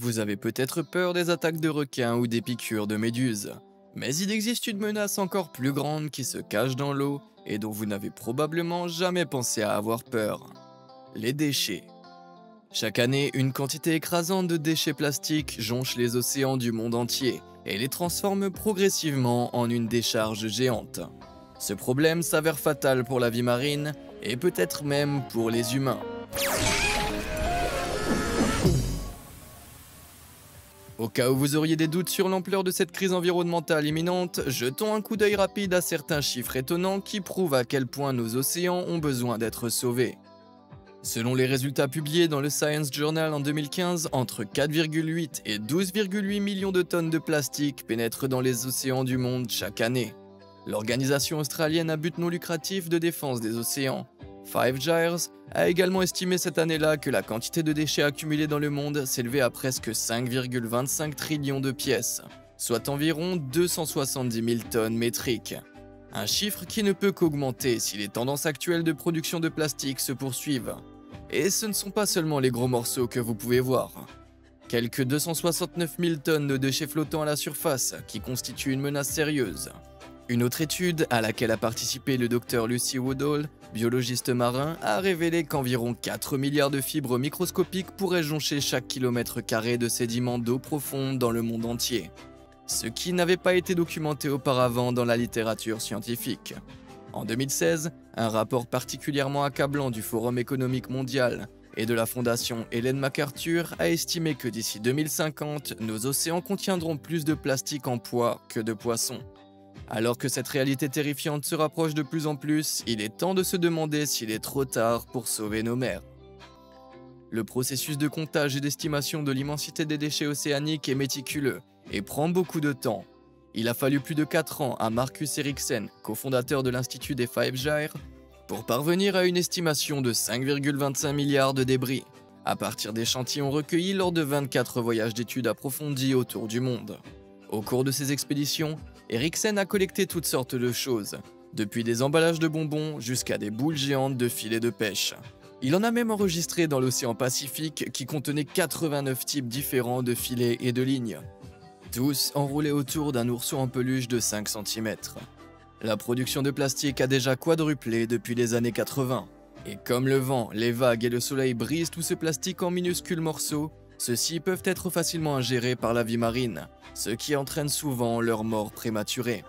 Vous avez peut-être peur des attaques de requins ou des piqûres de méduses. Mais il existe une menace encore plus grande qui se cache dans l'eau et dont vous n'avez probablement jamais pensé à avoir peur. Les déchets. Chaque année, une quantité écrasante de déchets plastiques jonche les océans du monde entier et les transforme progressivement en une décharge géante. Ce problème s'avère fatal pour la vie marine et peut-être même pour les humains. Au cas où vous auriez des doutes sur l'ampleur de cette crise environnementale imminente, jetons un coup d'œil rapide à certains chiffres étonnants qui prouvent à quel point nos océans ont besoin d'être sauvés. Selon les résultats publiés dans le Science Journal en 2015, entre 4,8 et 12,8 millions de tonnes de plastique pénètrent dans les océans du monde chaque année. L'organisation australienne à but non lucratif de défense des océans, Five Gyres, a également estimé cette année-là que la quantité de déchets accumulés dans le monde s'élevait à presque 5,25 trillions de pièces, soit environ 270 000 tonnes métriques. Un chiffre qui ne peut qu'augmenter si les tendances actuelles de production de plastique se poursuivent. Et ce ne sont pas seulement les gros morceaux que vous pouvez voir. Quelques 269 000 tonnes de déchets flottants à la surface qui constituent une menace sérieuse. Une autre étude, à laquelle a participé le Dr Lucy Woodall, biologiste marin, a révélé qu'environ 4 milliards de fibres microscopiques pourraient joncher chaque kilomètre carré de sédiments d'eau profonde dans le monde entier. Ce qui n'avait pas été documenté auparavant dans la littérature scientifique. En 2016, un rapport particulièrement accablant du Forum économique mondial et de la fondation Ellen MacArthur a estimé que d'ici 2050, nos océans contiendront plus de plastique en poids que de poissons. Alors que cette réalité terrifiante se rapproche de plus en plus, il est temps de se demander s'il est trop tard pour sauver nos mers. Le processus de comptage et d'estimation de l'immensité des déchets océaniques est méticuleux et prend beaucoup de temps. Il a fallu plus de 4 ans à Marcus Eriksen, cofondateur de l'Institut des Five Gyres, pour parvenir à une estimation de 5,25 milliards de débris, à partir d'échantillons recueillis lors de 24 voyages d'études approfondis autour du monde. Au cours de ces expéditions, Eriksen a collecté toutes sortes de choses, depuis des emballages de bonbons jusqu'à des boules géantes de filets de pêche. Il en a même enregistré dans l'océan Pacifique qui contenait 89 types différents de filets et de lignes, tous enroulés autour d'un ourson en peluche de 5 cm. La production de plastique a déjà quadruplé depuis les années 80. Et comme le vent, les vagues et le soleil brisent tout ce plastique en minuscules morceaux, ceux-ci peuvent être facilement ingérés par la vie marine, ce qui entraîne souvent leur mort prématurée.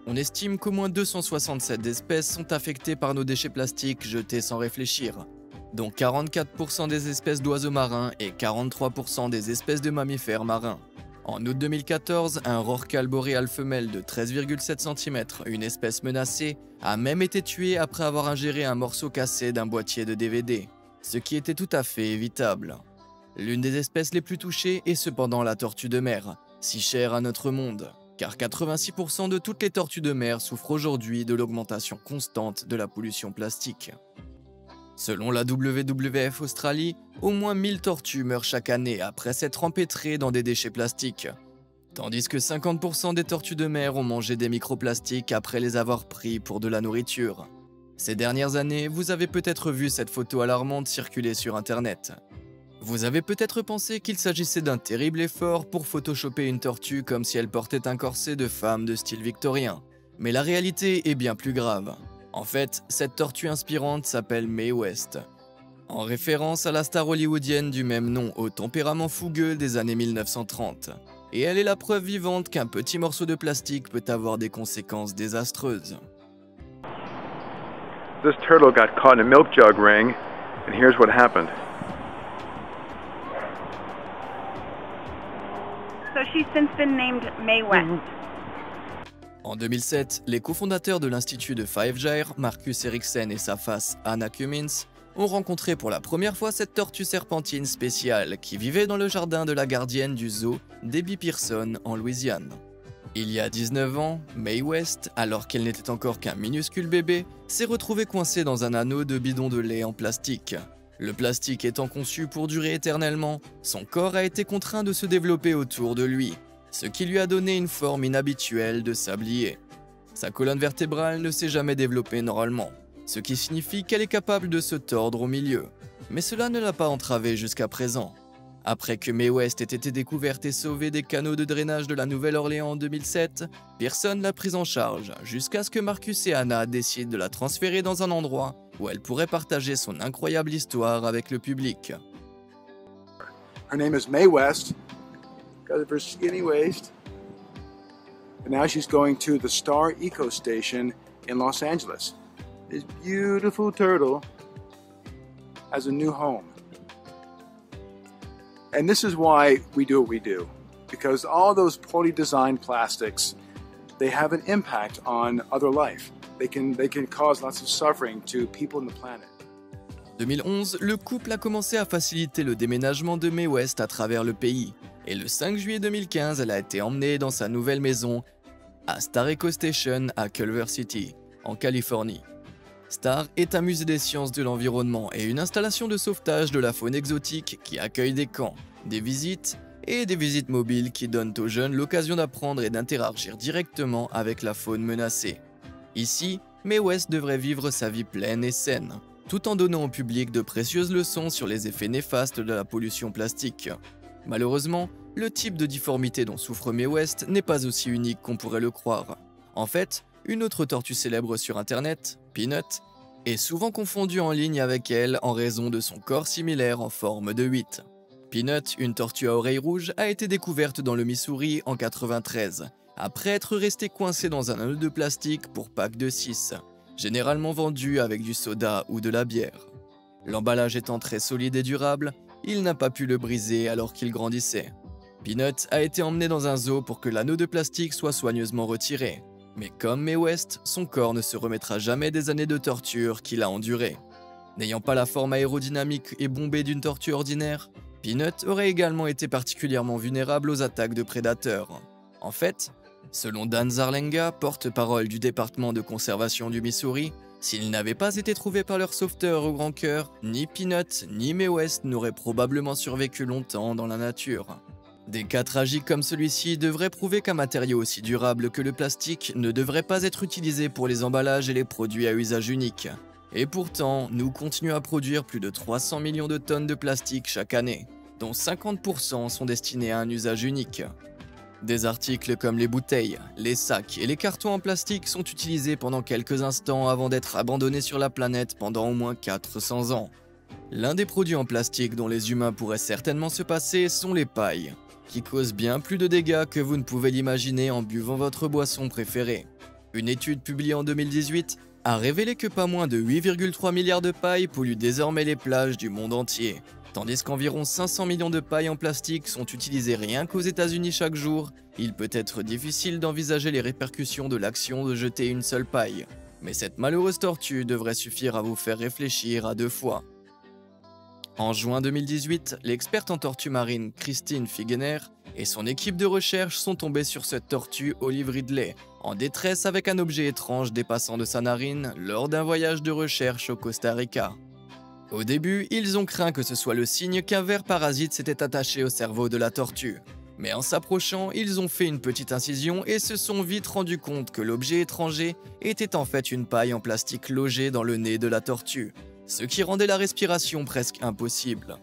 On estime qu'au moins 267 espèces sont affectées par nos déchets plastiques jetés sans réfléchir, dont 44% des espèces d'oiseaux marins et 43% des espèces de mammifères marins. En août 2014, un rorqual boréal femelle de 13,7 cm, une espèce menacée, a même été tué après avoir ingéré un morceau cassé d'un boîtier de DVD, ce qui était tout à fait évitable. L'une des espèces les plus touchées est cependant la tortue de mer, si chère à notre monde, car 86% de toutes les tortues de mer souffrent aujourd'hui de l'augmentation constante de la pollution plastique. Selon la WWF Australie, au moins 1000 tortues meurent chaque année après s'être empêtrées dans des déchets plastiques, tandis que 50% des tortues de mer ont mangé des microplastiques après les avoir pris pour de la nourriture. Ces dernières années, vous avez peut-être vu cette photo alarmante circuler sur internet. Vous avez peut-être pensé qu'il s'agissait d'un terrible effort pour photoshopper une tortue comme si elle portait un corset de femme de style victorien. Mais la réalité est bien plus grave. En fait, cette tortue inspirante s'appelle Mae West, en référence à la star hollywoodienne du même nom au tempérament fougueux des années 1930. Et elle est la preuve vivante qu'un petit morceau de plastique peut avoir des conséquences désastreuses. This turtle got caught in a milk jug ring, and here's what happened. So she's since been named Mae West. En 2007, les cofondateurs de l'Institut de Five Gyres, Marcus Eriksen et sa face Anna Cummins, ont rencontré pour la première fois cette tortue serpentine spéciale qui vivait dans le jardin de la gardienne du zoo Debbie Pearson en Louisiane. Il y a 19 ans, Mae West, alors qu'elle n'était encore qu'un minuscule bébé, s'est retrouvée coincée dans un anneau de bidon de lait en plastique. Le plastique étant conçu pour durer éternellement, son corps a été contraint de se développer autour de lui, ce qui lui a donné une forme inhabituelle de sablier. Sa colonne vertébrale ne s'est jamais développée normalement, ce qui signifie qu'elle est capable de se tordre au milieu. Mais cela ne l'a pas entravée jusqu'à présent. Après que Mae West ait été découverte et sauvée des canaux de drainage de la Nouvelle-Orléans en 2007, personne l'a prise en charge, jusqu'à ce que Marcus et Anna décident de la transférer dans un endroit où elle pourrait partager son incroyable histoire avec le public. Her name is Mae West, because of her skinny waist. And now she's going to the Star Eco Station in Los Angeles. This beautiful turtle has a new home. And this is why we do what we do. Because all those poorly designed plastics, they have an impact on other life. They can cause lots of suffering to people on the planet. En 2011, le couple a commencé à faciliter le déménagement de Mae West à travers le pays. Et le 5 juillet 2015, elle a été emmenée dans sa nouvelle maison à Star Eco Station à Culver City, en Californie. Star est un musée des sciences de l'environnement et une installation de sauvetage de la faune exotique qui accueille des camps, des visites et des visites mobiles qui donnent aux jeunes l'occasion d'apprendre et d'interagir directement avec la faune menacée. Ici, Mae West devrait vivre sa vie pleine et saine, tout en donnant au public de précieuses leçons sur les effets néfastes de la pollution plastique. Malheureusement, le type de difformité dont souffre Mae West n'est pas aussi unique qu'on pourrait le croire. En fait, une autre tortue célèbre sur internet, Peanut, est souvent confondue en ligne avec elle en raison de son corps similaire en forme de 8. Peanut, une tortue à oreilles rouges, a été découverte dans le Missouri en 1993, après être restée coincée dans un anneau de plastique pour pack de 6, généralement vendu avec du soda ou de la bière. L'emballage étant très solide et durable, il n'a pas pu le briser alors qu'il grandissait. Peanut a été emmené dans un zoo pour que l'anneau de plastique soit soigneusement retiré. Mais comme Mae West, son corps ne se remettra jamais des années de torture qu'il a endurées. N'ayant pas la forme aérodynamique et bombée d'une tortue ordinaire, Peanut aurait également été particulièrement vulnérable aux attaques de prédateurs. En fait, selon Dan Zarlenga, porte-parole du département de conservation du Missouri, s'ils n'avaient pas été trouvés par leur sauveteur au grand cœur, ni Peanut ni Mae West n'auraient probablement survécu longtemps dans la nature. Des cas tragiques comme celui-ci devraient prouver qu'un matériau aussi durable que le plastique ne devrait pas être utilisé pour les emballages et les produits à usage unique. Et pourtant, nous continuons à produire plus de 300 millions de tonnes de plastique chaque année, dont 50% sont destinés à un usage unique. Des articles comme les bouteilles, les sacs et les cartons en plastique sont utilisés pendant quelques instants avant d'être abandonnés sur la planète pendant au moins 400 ans. L'un des produits en plastique dont les humains pourraient certainement se passer sont les pailles, qui causent bien plus de dégâts que vous ne pouvez l'imaginer en buvant votre boisson préférée. Une étude publiée en 2018 a révélé que pas moins de 8,3 milliards de pailles polluent désormais les plages du monde entier, tandis qu'environ 500 millions de pailles en plastique sont utilisées rien qu'aux États-Unis chaque jour. Il peut être difficile d'envisager les répercussions de l'action de jeter une seule paille, mais cette malheureuse tortue devrait suffire à vous faire réfléchir à 2 fois. En juin 2018, l'experte en tortues marines Christine Figener et son équipe de recherche sont tombés sur cette tortue Olive Ridley, en détresse avec un objet étrange dépassant de sa narine lors d'un voyage de recherche au Costa Rica. Au début, ils ont craint que ce soit le signe qu'un ver parasite s'était attaché au cerveau de la tortue. Mais en s'approchant, ils ont fait une petite incision et se sont vite rendus compte que l'objet étranger était en fait une paille en plastique logée dans le nez de la tortue, ce qui rendait la respiration presque impossible.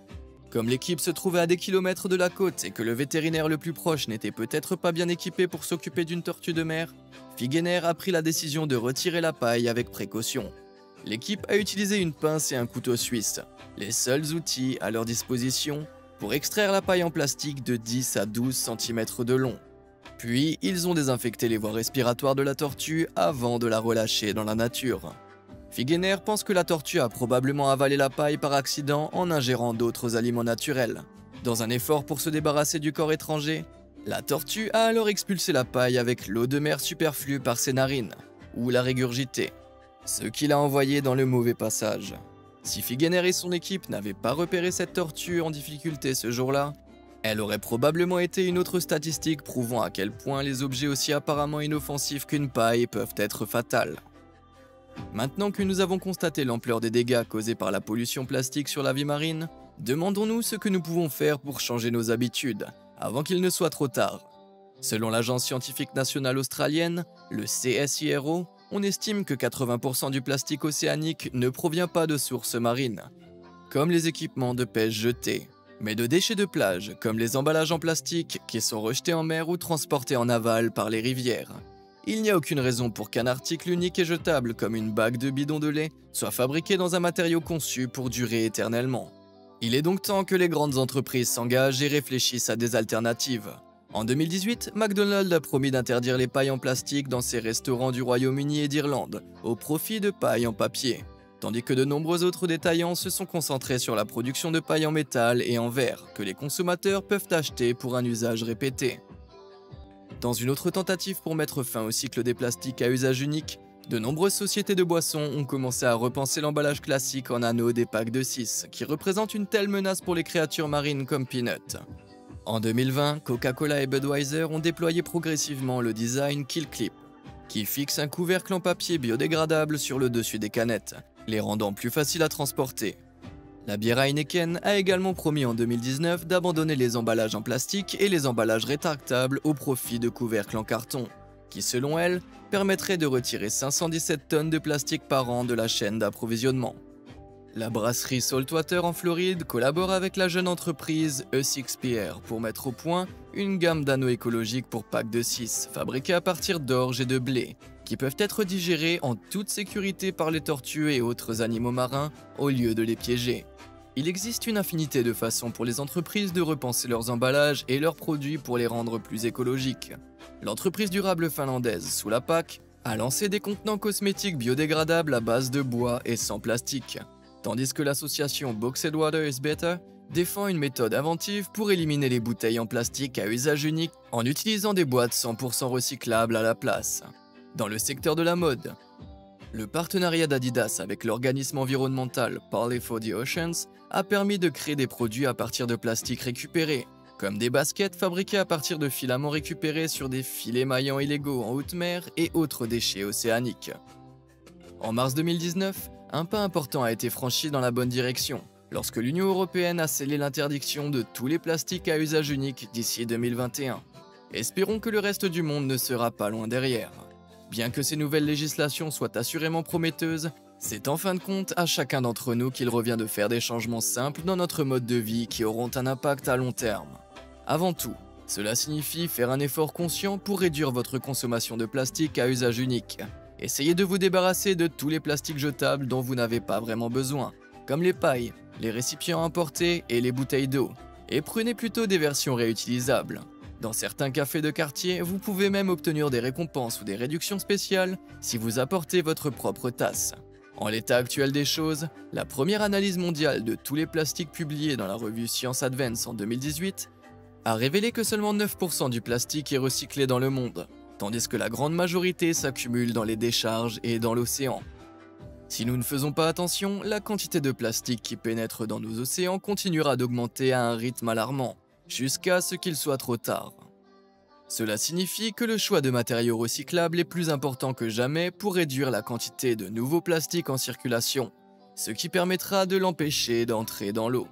Comme l'équipe se trouvait à des kilomètres de la côte et que le vétérinaire le plus proche n'était peut-être pas bien équipé pour s'occuper d'une tortue de mer, Figener a pris la décision de retirer la paille avec précaution. L'équipe a utilisé une pince et un couteau suisse, les seuls outils à leur disposition pour extraire la paille en plastique de 10 à 12 cm de long. Puis, ils ont désinfecté les voies respiratoires de la tortue avant de la relâcher dans la nature. Figener pense que la tortue a probablement avalé la paille par accident en ingérant d'autres aliments naturels. Dans un effort pour se débarrasser du corps étranger, la tortue a alors expulsé la paille avec l'eau de mer superflue par ses narines, ou l'a régurgité, ce qui l'a envoyé dans le mauvais passage. Si Figener et son équipe n'avaient pas repéré cette tortue en difficulté ce jour-là, elle aurait probablement été une autre statistique prouvant à quel point les objets aussi apparemment inoffensifs qu'une paille peuvent être fatals. Maintenant que nous avons constaté l'ampleur des dégâts causés par la pollution plastique sur la vie marine, demandons-nous ce que nous pouvons faire pour changer nos habitudes, avant qu'il ne soit trop tard. Selon l'Agence scientifique nationale australienne, le CSIRO, on estime que 80% du plastique océanique ne provient pas de sources marines, comme les équipements de pêche jetés. mais de déchets de plage, comme les emballages en plastique qui sont rejetés en mer ou transportés en aval par les rivières. Il n'y a aucune raison pour qu'un article unique et jetable comme une bague de bidon de lait soit fabriqué dans un matériau conçu pour durer éternellement. Il est donc temps que les grandes entreprises s'engagent et réfléchissent à des alternatives. En 2018, McDonald's a promis d'interdire les pailles en plastique dans ses restaurants du Royaume-Uni et d'Irlande, au profit de pailles en papier, tandis que de nombreux autres détaillants se sont concentrés sur la production de pailles en métal et en verre, que les consommateurs peuvent acheter pour un usage répété. Dans une autre tentative pour mettre fin au cycle des plastiques à usage unique, de nombreuses sociétés de boissons ont commencé à repenser l'emballage classique en anneaux des packs de 6, qui représentent une telle menace pour les créatures marines comme Peanut. En 2020, Coca-Cola et Budweiser ont déployé progressivement le design Kill Clip, qui fixe un couvercle en papier biodégradable sur le dessus des canettes, les rendant plus faciles à transporter. La bière Heineken a également promis en 2019 d'abandonner les emballages en plastique et les emballages rétractables au profit de couvercles en carton, qui selon elle permettrait de retirer 517 tonnes de plastique par an de la chaîne d'approvisionnement. La brasserie Saltwater en Floride collabore avec la jeune entreprise E6PR pour mettre au point une gamme d'anneaux écologiques pour packs de 6 fabriqués à partir d'orge et de blé, qui peuvent être digérés en toute sécurité par les tortues et autres animaux marins au lieu de les piéger. Il existe une infinité de façons pour les entreprises de repenser leurs emballages et leurs produits pour les rendre plus écologiques. L'entreprise durable finlandaise Sulapak a lancé des contenants cosmétiques biodégradables à base de bois et sans plastique, tandis que l'association Boxed Water is Better défend une méthode inventive pour éliminer les bouteilles en plastique à usage unique en utilisant des boîtes 100% recyclables à la place. Dans le secteur de la mode, le partenariat d'Adidas avec l'organisme environnemental Parley for the Oceans a permis de créer des produits à partir de plastique récupérés, comme des baskets fabriquées à partir de filaments récupérés sur des filets maillants illégaux en haute mer et autres déchets océaniques. En mars 2019, un pas important a été franchi dans la bonne direction, lorsque l'Union européenne a scellé l'interdiction de tous les plastiques à usage unique d'ici 2021. Espérons que le reste du monde ne sera pas loin derrière. Bien que ces nouvelles législations soient assurément prometteuses, c'est en fin de compte à chacun d'entre nous qu'il revient de faire des changements simples dans notre mode de vie qui auront un impact à long terme. Avant tout, cela signifie faire un effort conscient pour réduire votre consommation de plastique à usage unique. Essayez de vous débarrasser de tous les plastiques jetables dont vous n'avez pas vraiment besoin, comme les pailles, les récipients importés et les bouteilles d'eau, et prenez plutôt des versions réutilisables. Dans certains cafés de quartier, vous pouvez même obtenir des récompenses ou des réductions spéciales si vous apportez votre propre tasse. En l'état actuel des choses, la première analyse mondiale de tous les plastiques publiée dans la revue Science Advance en 2018 a révélé que seulement 9% du plastique est recyclé dans le monde, tandis que la grande majorité s'accumule dans les décharges et dans l'océan. Si nous ne faisons pas attention, la quantité de plastique qui pénètre dans nos océans continuera d'augmenter à un rythme alarmant, jusqu'à ce qu'il soit trop tard. Cela signifie que le choix de matériaux recyclables est plus important que jamais pour réduire la quantité de nouveaux plastiques en circulation, ce qui permettra de l'empêcher d'entrer dans l'eau.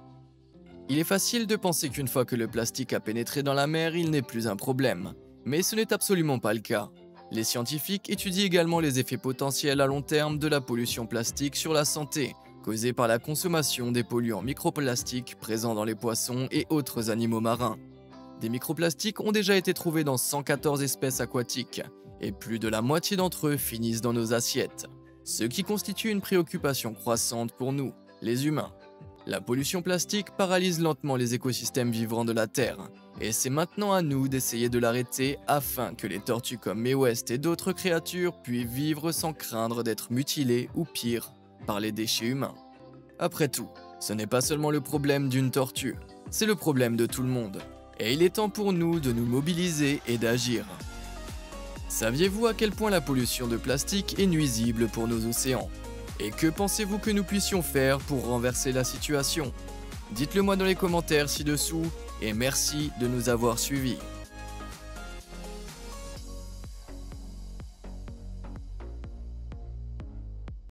Il est facile de penser qu'une fois que le plastique a pénétré dans la mer, il n'est plus un problème, mais ce n'est absolument pas le cas. Les scientifiques étudient également les effets potentiels à long terme de la pollution plastique sur la santé, causée par la consommation des polluants microplastiques présents dans les poissons et autres animaux marins. Des microplastiques ont déjà été trouvés dans 114 espèces aquatiques, et plus de la moitié d'entre eux finissent dans nos assiettes, ce qui constitue une préoccupation croissante pour nous, les humains. La pollution plastique paralyse lentement les écosystèmes vivants de la Terre, et c'est maintenant à nous d'essayer de l'arrêter afin que les tortues comme Mae West et d'autres créatures puissent vivre sans craindre d'être mutilées ou pire, par les déchets humains. Après tout, ce n'est pas seulement le problème d'une tortue, c'est le problème de tout le monde. Et il est temps pour nous de nous mobiliser et d'agir. Saviez-vous à quel point la pollution de plastique est nuisible pour nos océans? Et que pensez-vous que nous puissions faire pour renverser la situation? Dites-le moi dans les commentaires ci-dessous et merci de nous avoir suivis.